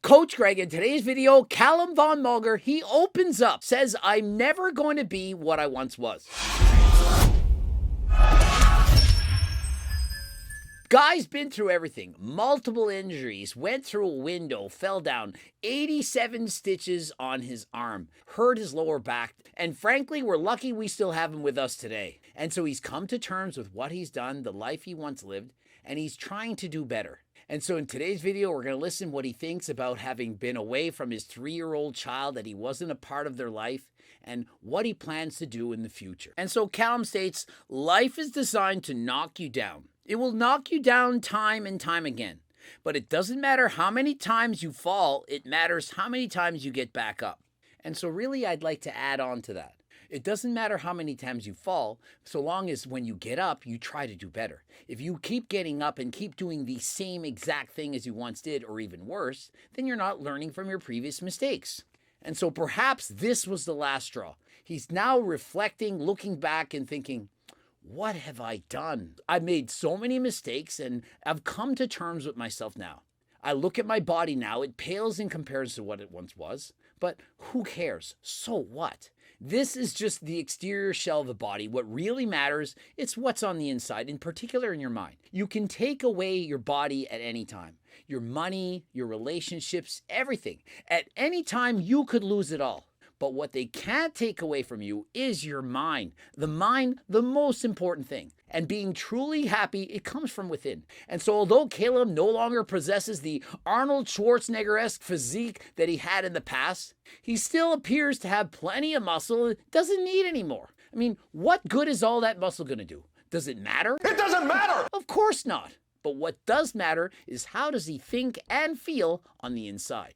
Coach Greg, in today's video, Calum von Moger, he opens up, says, I'm never going to be what I once was. Guy's been through everything, multiple injuries, went through a window, fell down, 87 stitches on his arm, hurt his lower back, and frankly, we're lucky we still have him with us today. And so he's come to terms with what he's done, the life he once lived, and he's trying to do better. And so in today's video, we're going to listen what he thinks about having been away from his 3-year-old child, that he wasn't a part of their life, and what he plans to do in the future. And so Calum states, life is designed to knock you down. It will knock you down time and time again. But it doesn't matter how many times you fall, it matters how many times you get back up. And so really, I'd like to add on to that. It doesn't matter how many times you fall, so long as when you get up, you try to do better. If you keep getting up and keep doing the same exact thing as you once did, or even worse, then you're not learning from your previous mistakes. And so perhaps this was the last straw. He's now reflecting, looking back and thinking, what have I done? I've made so many mistakes and I've come to terms with myself now. I look at my body now, it pales in comparison to what it once was, but who cares? So what? This is just the exterior shell of the body. What really matters, it's what's on the inside, in particular in your mind. You can take away your body at any time. Your money, your relationships, everything. At any time, you could lose it all. But what they can't take away from you is your mind. The mind, the most important thing. And being truly happy, it comes from within. And so although Calum no longer possesses the Arnold Schwarzenegger-esque physique that he had in the past, he still appears to have plenty of muscle and doesn't need any more. I mean, what good is all that muscle going to do? Does it matter? It doesn't matter! Of course not. But what does matter is how does he think and feel on the inside.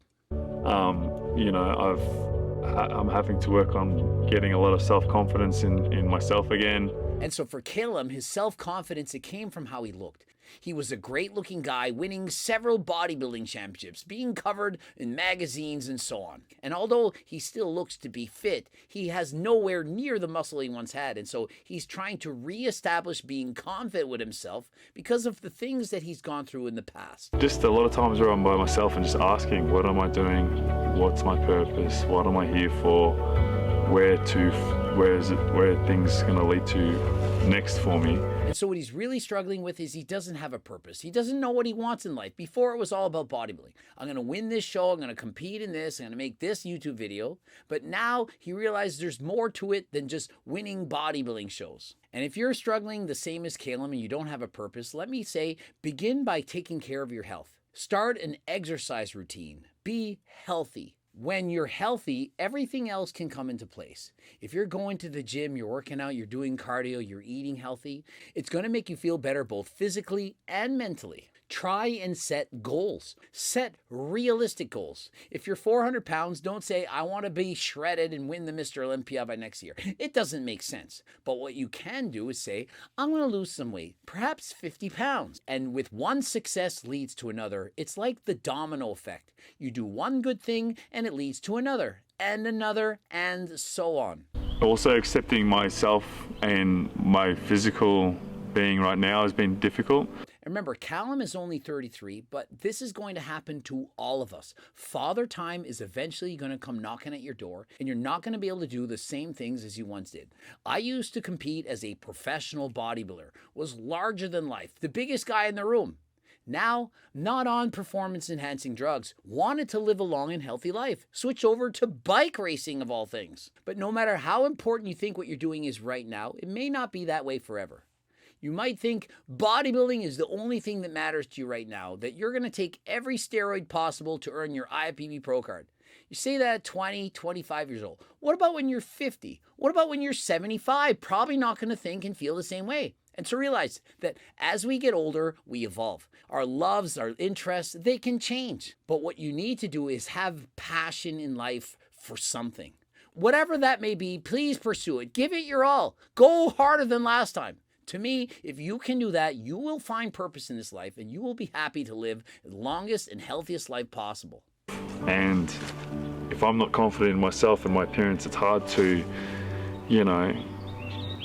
I'm having to work on getting a lot of self-confidence in myself again. And so for Calum, his self-confidence, it came from how he looked. He was a great-looking guy, winning several bodybuilding championships, being covered in magazines and so on. And although he still looks to be fit, he has nowhere near the muscle he once had. And so he's trying to reestablish being confident with himself because of the things that he's gone through in the past. Just a lot of times where I'm by myself and just asking, what am I doing? What's my purpose? What am I here for? Where are things going to lead to next for me? And so what he's really struggling with is he doesn't have a purpose. He doesn't know what he wants in life. Before it was all about bodybuilding. I'm going to win this show. I'm going to compete in this. I'm going to make this YouTube video. But now he realizes there's more to it than just winning bodybuilding shows. And if you're struggling the same as Calum and you don't have a purpose, let me say, begin by taking care of your health. Start an exercise routine. Be healthy. When you're healthy, everything else can come into place. If you're going to the gym, you're working out, you're doing cardio, you're eating healthy, it's going to make you feel better both physically and mentally. Try and set goals. Set realistic goals. If you're 400 pounds, don't say, I want to be shredded and win the Mr. Olympia by next year. It doesn't make sense. But what you can do is say, I'm going to lose some weight, perhaps 50 pounds. And with one success leads to another. It's like the domino effect. You do one good thing and it leads to another and so on. Also accepting myself and my physical being right now has been difficult. Remember, Calum is only 33, but this is going to happen to all of us. Father time is eventually going to come knocking at your door, and you're not going to be able to do the same things as you once did. I used to compete as a professional bodybuilder, was larger than life, the biggest guy in the room. Now, not on performance-enhancing drugs, wanted to live a long and healthy life. Switch over to bike racing of all things. But no matter how important you think what you're doing is right now, it may not be that way forever. You might think bodybuilding is the only thing that matters to you right now, that you're going to take every steroid possible to earn your IFBB Pro card. You say that at 20, 25 years old. What about when you're 50? What about when you're 75? Probably not going to think and feel the same way. And so realize that as we get older, we evolve. Our loves, our interests, they can change. But what you need to do is have passion in life for something. Whatever that may be, please pursue it. Give it your all. Go harder than last time. To me, if you can do that, you will find purpose in this life and you will be happy to live the longest and healthiest life possible. And if I'm not confident in myself and my appearance, it's hard to,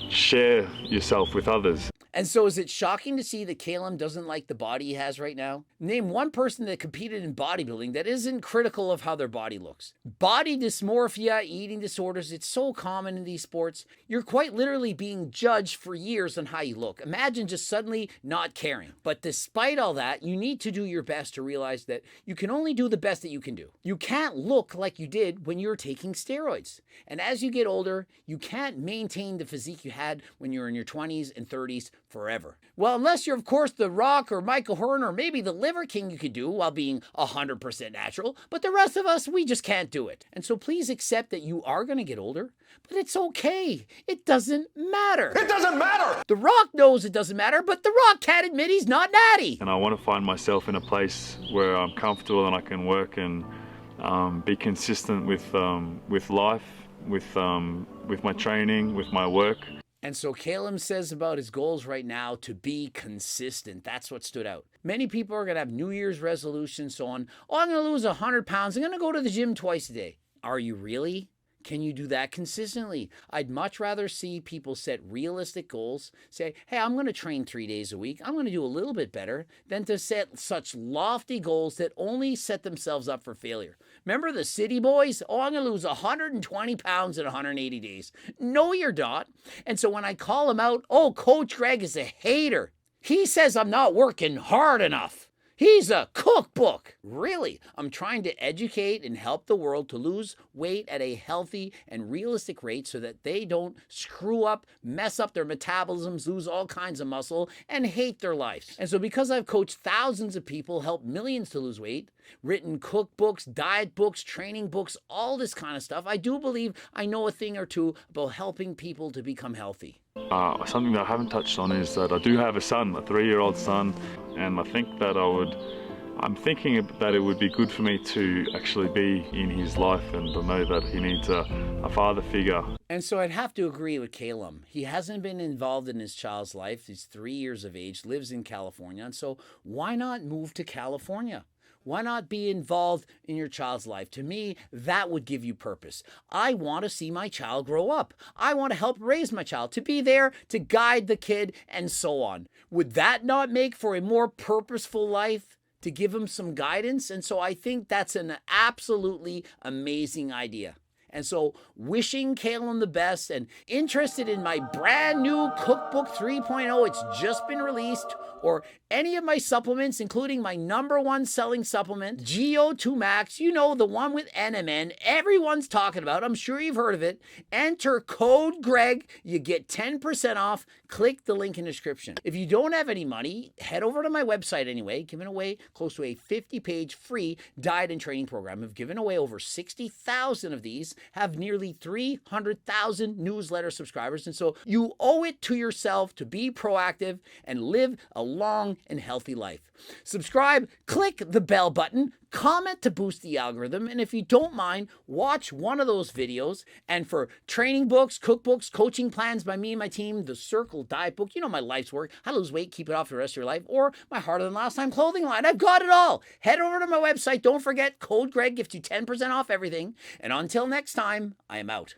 share yourself with others. And so is it shocking to see that Calum doesn't like the body he has right now? Name one person that competed in bodybuilding that isn't critical of how their body looks. Body dysmorphia, eating disorders, it's so common in these sports. You're quite literally being judged for years on how you look. Imagine just suddenly not caring. But despite all that, you need to do your best to realize that you can only do the best that you can do. You can't look like you did when you were taking steroids. And as you get older, you can't maintain the physique you had when you were in your 20s and 30s forever. Well, unless you're, of course, The Rock or Michael Hearn or maybe the Liver King, you could do while being 100% natural. But the rest of us, we just can't do it. And so please accept that you are going to get older, but it's okay. It doesn't matter. It doesn't matter! The Rock knows it doesn't matter, but The Rock can't admit he's not natty. And I want to find myself in a place where I'm comfortable and I can work and be consistent with life, with my training, with my work. And so Calum says about his goals right now to be consistent. That's what stood out. Many people are going to have New Year's resolutions, so on. Oh, I'm going to lose 100 pounds. I'm going to go to the gym twice a day. Are you really? Can you do that consistently? I'd much rather see people set realistic goals, say, hey, I'm going to train 3 days a week. I'm going to do a little bit better, than to set such lofty goals that only set themselves up for failure. Remember the city boys? Oh, I'm going to lose 120 pounds in 180 days. No, you're not. And so when I call him out, oh, Coach Greg is a hater. He says I'm not working hard enough. He's a cookbook. Really, I'm trying to educate and help the world to lose weight at a healthy and realistic rate so that they don't screw up, mess up their metabolisms, lose all kinds of muscle, and hate their lives. And so because I've coached thousands of people, helped millions to lose weight, written cookbooks, diet books, training books, all this kind of stuff, I do believe I know a thing or two about helping people to become healthy. Something that I haven't touched on is that I do have a son, a 3-year-old son, and I think that I'm thinking that it would be good for me to actually be in his life and to know that he needs a father figure. And so I'd have to agree with Calum. He hasn't been involved in his child's life. He's 3 years of age, lives in California, and so why not move to California? Why not be involved in your child's life? To me, that would give you purpose. I want to see my child grow up. I want to help raise my child, to be there, to guide the kid, and so on. Would that not make for a more purposeful life? To give him some guidance? And so I think that's an absolutely amazing idea. And so wishing Calum the best and interested in my brand new Cookbook 3.0, it's just been released, or any of my supplements, including my #1 selling supplement, GO2 Max, you know, the one with NMN, everyone's talking about, I'm sure you've heard of it. Enter code Greg, you get 10% off. Click the link in the description. If you don't have any money, head over to my website anyway, giving away close to a 50-page free diet and training program. I've given away over 60,000 of these, have nearly 300,000 newsletter subscribers. And so you owe it to yourself to be proactive and live a long and healthy life. Subscribe, click the bell button, comment to boost the algorithm, and if you don't mind, watch one of those videos. And for training books, cookbooks, coaching plans by me and my team, the Circle Diet Book, you know, my life's work, how to lose weight, keep it off the rest of your life, or my Harder Than Last Time clothing line, I've got it all. Head over to my website. Don't forget, code Greg gets you 10% off everything. And until next time, I am out.